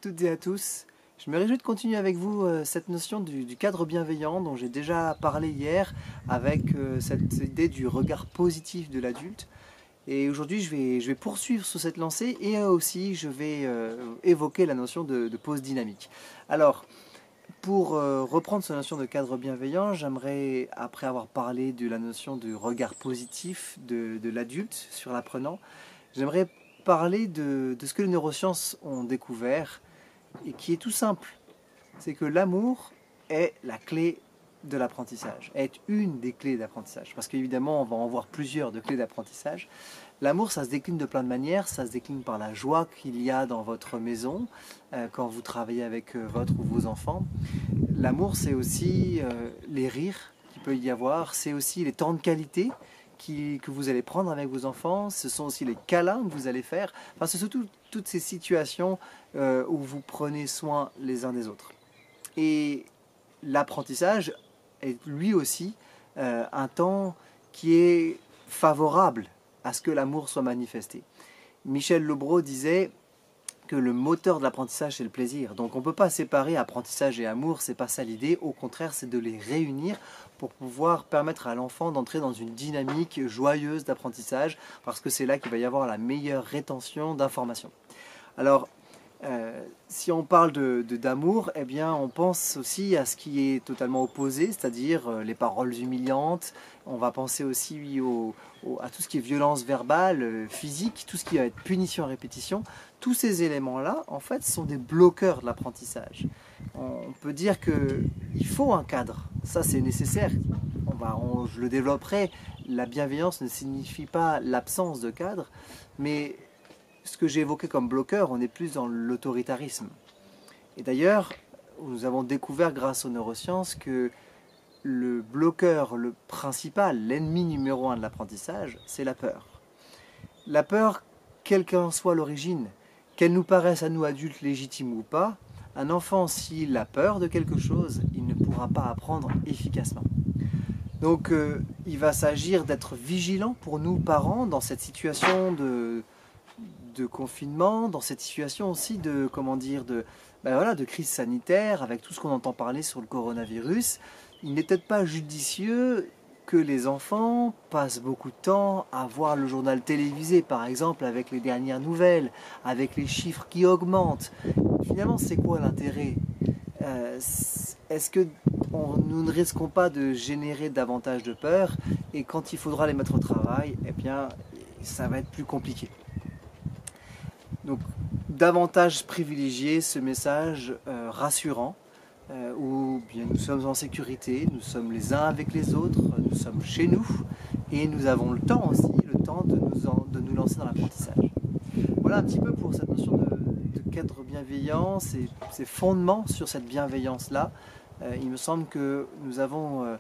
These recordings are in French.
toutes et à tous. Je me réjouis de continuer avec vous cette notion du cadre bienveillant dont j'ai déjà parlé hier avec cette idée du regard positif de l'adulte. Et aujourd'hui, je vais poursuivre sur cette lancée et aussi je vais évoquer la notion de pause dynamique. Alors, pour reprendre cette notion de cadre bienveillant, j'aimerais, après avoir parlé de la notion de regard positif de l'adulte sur l'apprenant, j'aimerais parler de ce que les neurosciences ont découvert et qui est tout simple. C'est que l'amour est la clé de l'apprentissage, est une des clés d'apprentissage. Parce qu'évidemment, on va en voir plusieurs de clés d'apprentissage. L'amour, ça se décline de plein de manières. Ça se décline par la joie qu'il y a dans votre maison, quand vous travaillez avec votre ou vos enfants. L'amour, c'est aussi les rires qu'il peut y avoir. C'est aussi les temps de qualité que vous allez prendre avec vos enfants. Ce sont aussi les câlins que vous allez faire. Enfin, ce sont toutes ces situations où vous prenez soin les uns des autres. Et l'apprentissage est lui aussi un temps qui est favorable à ce que l'amour soit manifesté. Michel Lobreau disait que le moteur de l'apprentissage, c'est le plaisir. Donc on ne peut pas séparer apprentissage et amour, c'est pas ça l'idée. Au contraire, c'est de les réunir pour pouvoir permettre à l'enfant d'entrer dans une dynamique joyeuse d'apprentissage, parce que c'est là qu'il va y avoir la meilleure rétention d'informations. Alors, si on parle d'amour, eh bien, on pense aussi à ce qui est totalement opposé, c'est-à-dire les paroles humiliantes. On va penser aussi à tout ce qui est violence verbale, physique, tout ce qui va être punition à répétition. Tous ces éléments-là, en fait, sont des bloqueurs de l'apprentissage. On peut dire qu'il faut un cadre, ça c'est nécessaire. Je le développerai, la bienveillance ne signifie pas l'absence de cadre, mais ce que j'ai évoqué comme bloqueur, on est plus dans l'autoritarisme. Et d'ailleurs, nous avons découvert grâce aux neurosciences que le bloqueur, le principal, l'ennemi numéro un de l'apprentissage, c'est la peur. La peur, quelle qu'en soit l'origine, qu'elle nous paraisse à nous adultes légitime ou pas, un enfant, s'il a peur de quelque chose, il ne pourra pas apprendre efficacement. Donc, il va s'agir d'être vigilant pour nous, parents, dans cette situation de confinement, dans cette situation aussi de crise sanitaire, avec tout ce qu'on entend parler sur le coronavirus. Il n'est peut-être pas judicieux que les enfants passent beaucoup de temps à voir le journal télévisé, par exemple, avec les dernières nouvelles, avec les chiffres qui augmentent. Finalement, c'est quoi l'intérêt ? Est-ce que nous ne risquons pas de générer davantage de peur, et quand il faudra les mettre au travail, eh bien, ça va être plus compliqué. Donc, davantage privilégier ce message rassurant, où bien nous sommes en sécurité, nous sommes les uns avec les autres, nous sommes chez nous, et nous avons le temps aussi, de nous lancer dans l'apprentissage. Voilà un petit peu pour cette notion de cadre bienveillant, ces fondements sur cette bienveillance-là. Il me semble que nous avons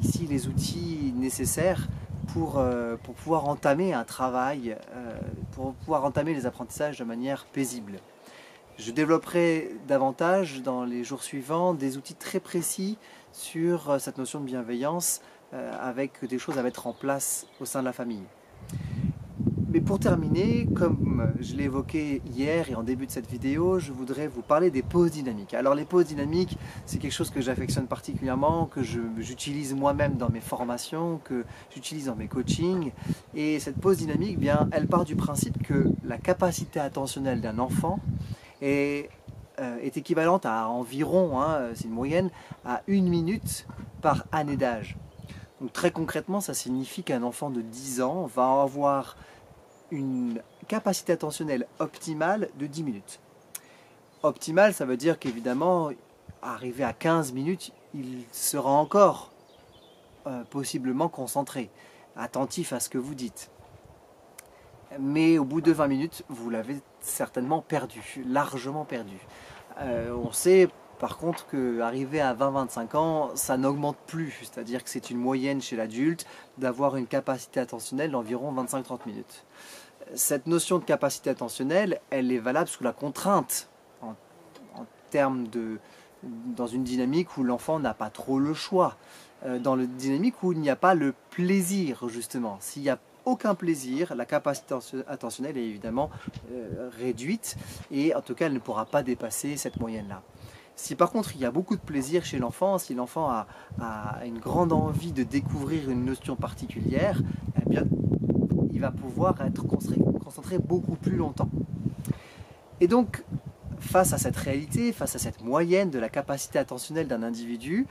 ici les outils nécessaires pour pouvoir entamer un travail, pour pouvoir entamer les apprentissages de manière paisible. Je développerai davantage dans les jours suivants des outils très précis sur cette notion de bienveillance avec des choses à mettre en place au sein de la famille. Mais pour terminer, comme je l'ai évoqué hier et en début de cette vidéo, je voudrais vous parler des pauses dynamiques. Alors les pauses dynamiques, c'est quelque chose que j'affectionne particulièrement, que j'utilise moi-même dans mes formations, que j'utilise dans mes coachings. Et cette pause dynamique, bien, elle part du principe que la capacité attentionnelle d'un enfant est équivalente à environ, c'est une moyenne, à 1 minute par année d'âge. Donc très concrètement, ça signifie qu'un enfant de 10 ans va avoir une capacité attentionnelle optimale de 10 minutes. Optimale, ça veut dire qu'évidemment, arrivé à 15 minutes, il sera encore possiblement concentré, attentif à ce que vous dites. Mais au bout de 20 minutes, vous l'avez certainement perdu, largement perdu. On sait par contre qu'arrivé à 20-25 ans, ça n'augmente plus, c'est-à-dire que c'est une moyenne chez l'adulte d'avoir une capacité attentionnelle d'environ 25-30 minutes. Cette notion de capacité attentionnelle, elle est valable sous la contrainte, en termes dans une dynamique où l'enfant n'a pas trop le choix, dans une dynamique où il n'y a pas le plaisir justement. S'il n'y a aucun plaisir, la capacité attentionnelle est évidemment réduite et en tout cas elle ne pourra pas dépasser cette moyenne-là. Si par contre il y a beaucoup de plaisir chez l'enfant, si l'enfant a une grande envie de découvrir une notion particulière, eh bien il va pouvoir être concentré beaucoup plus longtemps. Et donc face à cette réalité, face à cette moyenne de la capacité attentionnelle d'un individu,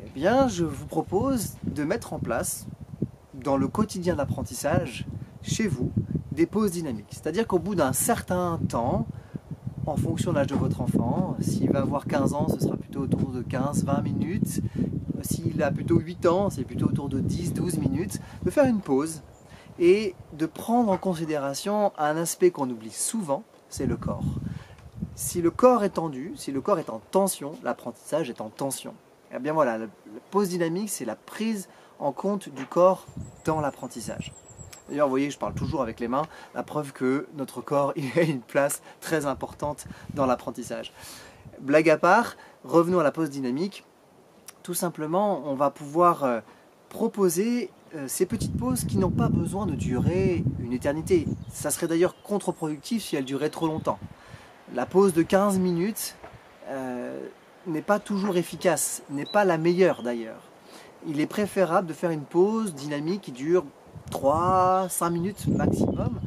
eh bien je vous propose de mettre en place dans le quotidien d'apprentissage chez vous des pauses dynamiques. C'est-à-dire qu'au bout d'un certain temps, en fonction de l'âge de votre enfant, s'il va avoir 15 ans, ce sera plutôt autour de 15-20 minutes. S'il a plutôt 8 ans, c'est plutôt autour de 10-12 minutes. De faire une pause et de prendre en considération un aspect qu'on oublie souvent, c'est le corps. Si le corps est tendu, si le corps est en tension, l'apprentissage est en tension. Et bien voilà, la pause dynamique, c'est la prise en compte du corps dans l'apprentissage. D'ailleurs, vous voyez, je parle toujours avec les mains, la preuve que notre corps il a une place très importante dans l'apprentissage. Blague à part, revenons à la pause dynamique. Tout simplement, on va pouvoir proposer ces petites pauses qui n'ont pas besoin de durer une éternité. Ça serait d'ailleurs contre-productif si elles duraient trop longtemps. La pause de 15 minutes n'est pas toujours efficace, n'est pas la meilleure d'ailleurs. Il est préférable de faire une pause dynamique qui dure 3-5 minutes maximum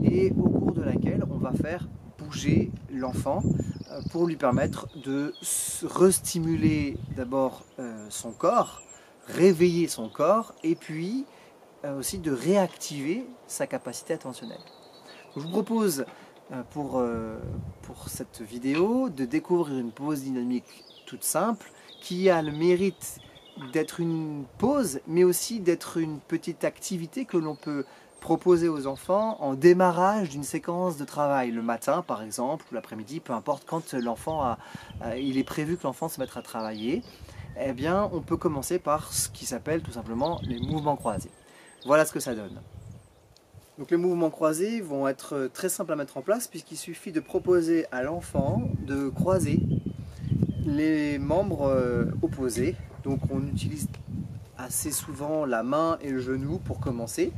et au cours de laquelle on va faire bouger l'enfant pour lui permettre de restimuler d'abord son corps, réveiller son corps et puis aussi de réactiver sa capacité attentionnelle. Donc, je vous propose pour cette vidéo de découvrir une pause dynamique toute simple qui a le mérite d'être une pause, mais aussi d'être une petite activité que l'on peut proposer aux enfants en démarrage d'une séquence de travail, le matin par exemple, ou l'après-midi, peu importe, quand l'enfant il est prévu que l'enfant se mette à travailler, eh bien on peut commencer par ce qui s'appelle tout simplement les mouvements croisés. Voilà ce que ça donne. Donc les mouvements croisés vont être très simples à mettre en place puisqu'il suffit de proposer à l'enfant de croiser les membres opposés. Donc on utilise assez souvent la main et le genou pour commencer.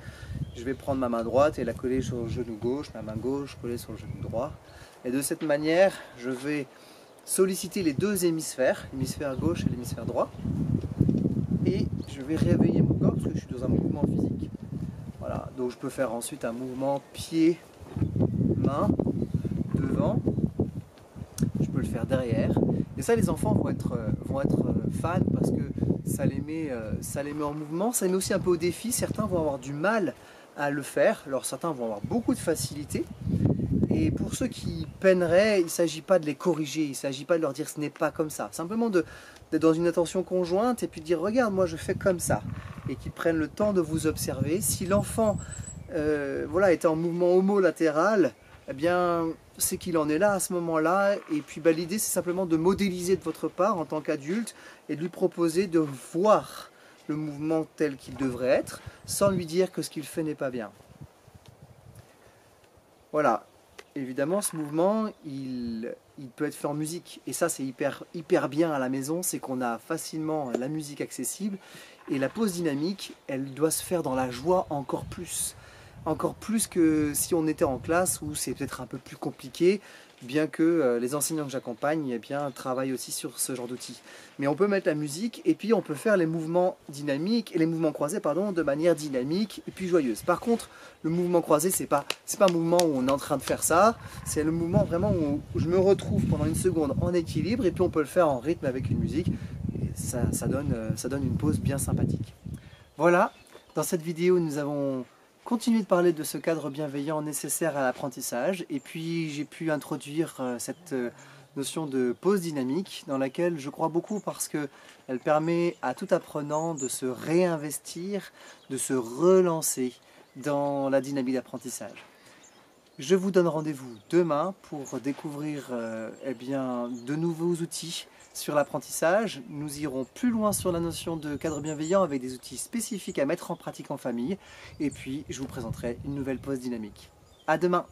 Je vais prendre ma main droite et la coller sur le genou gauche, ma main gauche coller sur le genou droit. Et de cette manière, je vais solliciter les deux hémisphères, l'hémisphère gauche et l'hémisphère droit. Et je vais réveiller mon corps parce que je suis dans un mouvement physique. Voilà, donc je peux faire ensuite un mouvement pied-main devant. Je peux le faire derrière. Et ça, les enfants vont être fans parce que ça les met en mouvement. Ça les met aussi un peu au défi. Certains vont avoir du mal à le faire. Alors certains vont avoir beaucoup de facilité. Et pour ceux qui peineraient, il ne s'agit pas de les corriger. Il ne s'agit pas de leur dire ce n'est pas comme ça. Simplement d'être dans une attention conjointe et puis de dire regarde, moi je fais comme ça. Et qu'ils prennent le temps de vous observer. Si l'enfant était en mouvement homolatéral, eh bien, c'est qu'il en est là à ce moment-là. Et puis l'idée, c'est simplement de modéliser de votre part en tant qu'adulte et de lui proposer de voir le mouvement tel qu'il devrait être, sans lui dire que ce qu'il fait n'est pas bien. Voilà. Évidemment, ce mouvement, il peut être fait en musique. Et ça, c'est hyper bien à la maison, c'est qu'on a facilement la musique accessible. Et la pause dynamique, elle doit se faire dans la joie encore plus. Encore plus que si on était en classe où c'est peut-être un peu plus compliqué, bien que les enseignants que j'accompagne travaillent aussi sur ce genre d'outils. Mais on peut mettre la musique et puis on peut faire les mouvements dynamiques et les mouvements croisés de manière dynamique et puis joyeuse. Par contre, le mouvement croisé, c'est pas un mouvement où on est en train de faire ça, c'est le mouvement vraiment où je me retrouve pendant une seconde en équilibre et puis on peut le faire en rythme avec une musique. Et ça donne une pause bien sympathique. Voilà, dans cette vidéo, nous avons continuer de parler de ce cadre bienveillant nécessaire à l'apprentissage et puis j'ai pu introduire cette notion de pause dynamique dans laquelle je crois beaucoup parce qu'elle permet à tout apprenant de se réinvestir, de se relancer dans la dynamique d'apprentissage. Je vous donne rendez-vous demain pour découvrir de nouveaux outils sur l'apprentissage. Nous irons plus loin sur la notion de cadre bienveillant avec des outils spécifiques à mettre en pratique en famille. Et puis, je vous présenterai une nouvelle pause dynamique. À demain!